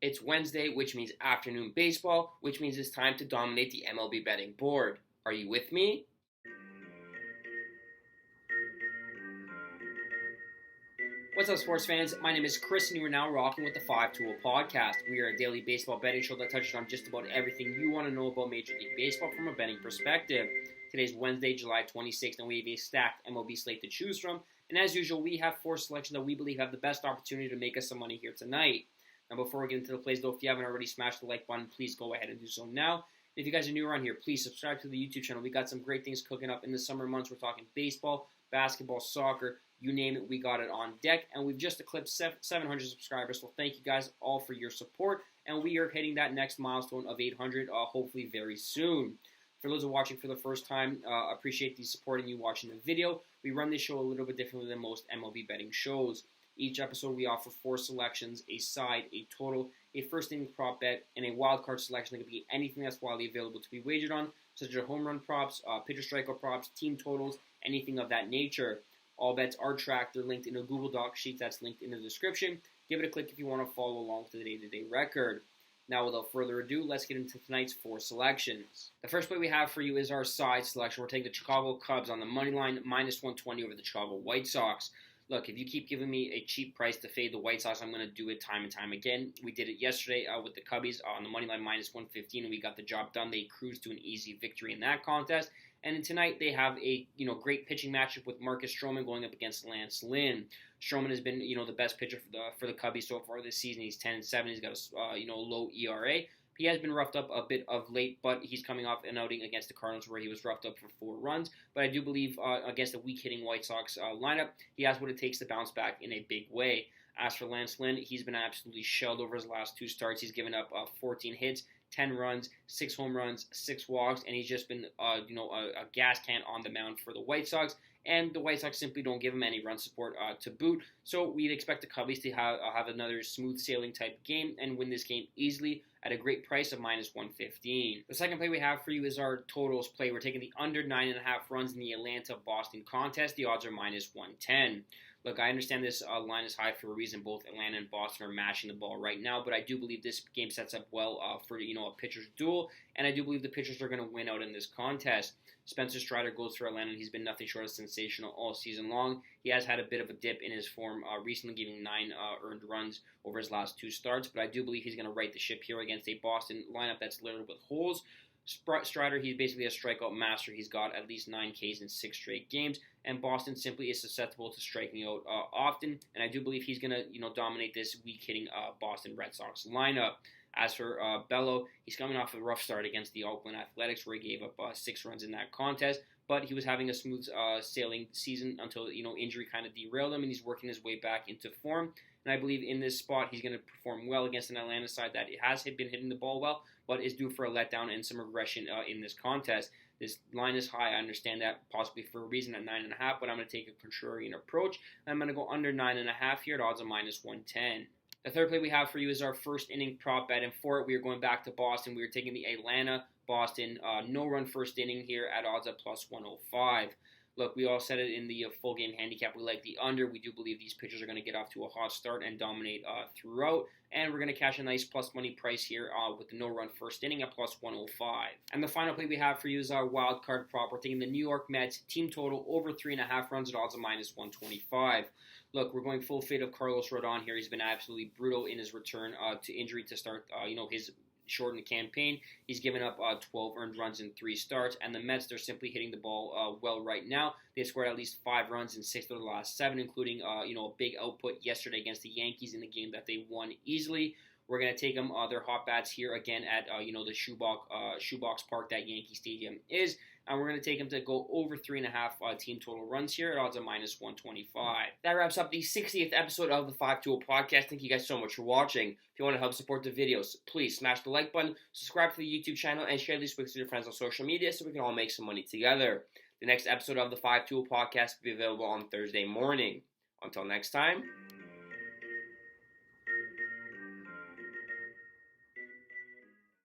It's Wednesday, which means afternoon baseball, which means it's time to dominate the MLB betting board. Are you with me? What's up, sports fans? My name is Chris, and you are now rocking with the 5-Tool Podcast. We are a daily baseball betting show that touches on just about everything you want to know about Major League Baseball from a betting perspective. Today's Wednesday, July 26th, and we have a stacked MLB slate to choose from. And as usual, we have 4 selections that we believe have the best opportunity to make us some money here tonight. Now, before we get into the plays, though, if you haven't already smashed the like button, please go ahead and do so now. If you guys are new around here, please subscribe to the YouTube channel. We got some great things cooking up in the summer months. We're talking baseball, basketball, soccer, you name it, we got it on deck. And we've just eclipsed 700 subscribers, so thank you guys all for your support. And we are hitting that next milestone of 800, hopefully very soon. For those who are watching for the first time, appreciate the support and you watching the video. We run this show a little bit differently than most MLB betting shows. Each episode, we offer 4 selections, a side, a total, a first inning prop bet, and a wild card selection that could be anything that's widely available to be wagered on, such as home run props, pitcher strikeout props, team totals, anything of that nature. All bets are tracked. They're linked in a Google Doc sheet that's linked in the description. Give it a click if you want to follow along with the day-to-day record. Now, without further ado, let's get into tonight's 4 selections. The first play we have for you is our side selection. We're taking the Chicago Cubs on the money line, minus 120 over the Chicago White Sox. Look, if you keep giving me a cheap price to fade the White Sox, I'm going to do it time and time again. We did it yesterday with the Cubbies on the money line minus 115, and we got the job done. They cruised to an easy victory in that contest. And then tonight they have a great pitching matchup with Marcus Stroman going up against Lance Lynn. Stroman has been the best pitcher for the Cubbies so far this season. He's 10-7. He's got a low ERA. He has been roughed up a bit of late, but he's coming off an outing against the Cardinals where he was roughed up for 4 runs. But I do believe against a weak-hitting White Sox lineup, he has what it takes to bounce back in a big way. As for Lance Lynn, he's been absolutely shelled over his last 2 starts. He's given up 14 hits, 10 runs, 6 home runs, 6 walks, and he's just been a gas can on the mound for the White Sox. And the White Sox simply don't give him any run support to boot. So we'd expect the Cubbies to have another smooth sailing type game and win this game easily at a great price of minus 115. The second play we have for you is our totals play. We're taking the under 9.5 runs in the Atlanta-Boston contest. The odds are minus 110. Look, I understand this line is high for a reason. Both Atlanta and Boston are mashing the ball right now, but I do believe this game sets up well for a pitcher's duel, and I do believe the pitchers are going to win out in this contest. Spencer Strider goes for Atlanta, and he's been nothing short of sensational all season long. He has had a bit of a dip in his form recently, giving 9 earned runs over his last 2 starts, but I do believe he's going to right the ship here against a Boston lineup that's littered with holes. Strider, he's basically a strikeout master. He's got at least 9 Ks in 6 straight games, and Boston simply is susceptible to striking out often, and I do believe he's going to dominate this weak-hitting Boston Red Sox lineup. As for Bello, he's coming off a rough start against the Oakland Athletics where he gave up 6 runs in that contest, but he was having a smooth sailing season until injury kind of derailed him, and he's working his way back into form. And I believe in this spot he's going to perform well against an Atlanta side that has been hitting the ball well, but is due for a letdown and some regression in this contest. This line is high. I understand that possibly for a reason at 9.5, but I'm going to take a contrarian approach. I'm going to go under 9.5 here at odds of minus 110. The third play we have for you is our first inning prop bet, and for it we are going back to Boston. We are taking the Atlanta-Boston no-run first inning here at odds of plus 105. Look, we all said it in the full game handicap. We like the under. We do believe these pitchers are going to get off to a hot start and dominate throughout. And we're going to cash a nice plus money price here with the no-run first inning at plus 105. And the final play we have for you is our wild card prop. We're taking the New York Mets team total over 3.5 runs at odds of minus 125. Look, we're going full fade of Carlos Rodon here. He's been absolutely brutal in his return to injury to start his shortened campaign. He's given up 12 earned runs in 3 starts, and the Mets, they're simply hitting the ball well right now. They've scored at least 5 runs in 6 of the last 7, including a big output yesterday against the Yankees in the game that they won easily. We're going to take them their hot bats here again at the shoebox park that Yankee Stadium is. And we're going to take them to go over 3.5 team total runs here at odds of minus 125. That wraps up the 60th episode of the 5-Tool Podcast. Thank you guys so much for watching. If you want to help support the videos, please smash the like button, subscribe to the YouTube channel, and share these with your friends on social media so we can all make some money together. The next episode of the 5-Tool Podcast will be available on Thursday morning. Until next time.